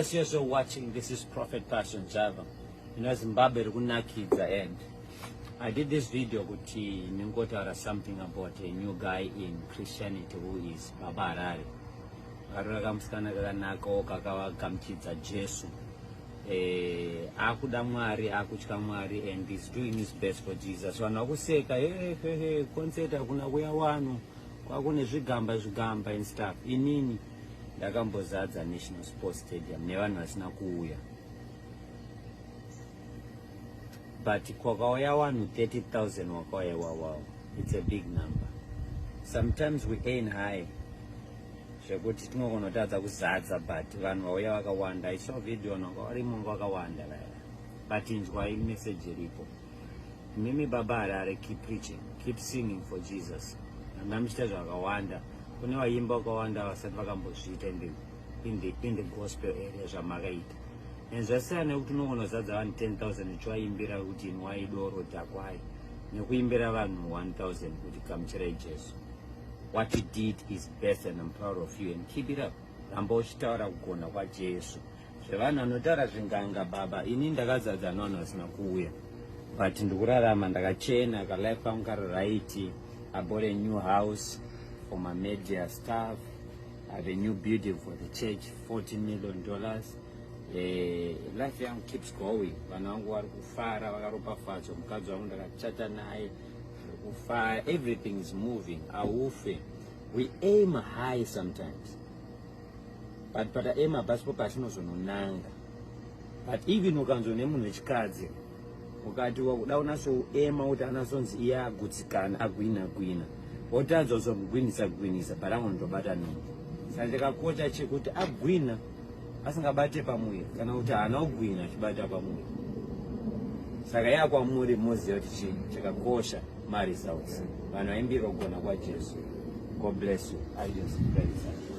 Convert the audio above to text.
bless you as you're watching. This is Prophet Passion Java. You know, Zimbabwe kunakidza, and I did this video kuti ningotaura something about a new guy in Christianity who is Baba Harare. Akamusikana kakanaka kakavagamukidza Jesu. Akuda Mwari, akutya Mwari, and he's doing his best for Jesus. Vanhu vakuseka, concert hakuna kuya wanu, kwakune zvigamba and stuff. Inini ndakambozadza National Sports Stadium nevanhu vasina kuuya. But kwakauya vanhu 30,000 wakauya wow. It's a big number. Sometimes we aim high. Zvekuti tinokonotadza kuzadza, but vanhu vauya vakawanda. I saw video varimo vakawanda vaya. But inzwai message iripo. Mimi Baba Harare, keep preaching, keep singing for Jesus. Namuchita zvakawanda. Kune vaimba vakawanda vasati vakambozviita in the gospel area zvamakaita. And zvasiyana nekuti unokonozadza vanhu 10,000 uchiwaimbira kuti inwai doro takwai, nekuimbira vanhu 1,000 kuti gamuchirai Jesu. What you did is best, and I'm proud of you, and keep it up. Ramba uchitaura kugona kwaJesu. Zvevanhu vanotaura zvinganga baba, ini ndakazadza vanhu vasina kuuya. But ndikurarama ndakachena, life kangu kari right. I bought a new house for my media staff. I have a new building for the church, $14 million. Life yangu keeps going. Vanhu vangu vari kufara, vakaropafadzwa, mukadzi wangu ndakachata naye. Everything is moving. We aim high sometimes, but aim abasipo patinozononanga. But even ukanzone munhu wechikadzi ukati wakuda unasoema kuti anazonzi iye agutsikana agwina wotadza uzomugwinisa but angonotobata nhumbi. Saka ndikakota chekuti agwina asingabate pamuviri kana kuti haana kugwina achibata pamuviri. Saka yakwamuri moziva kuti chinhu chakakosha results. Vanhu vaimbira kugona kwaJesu. God bless you. I just praise you.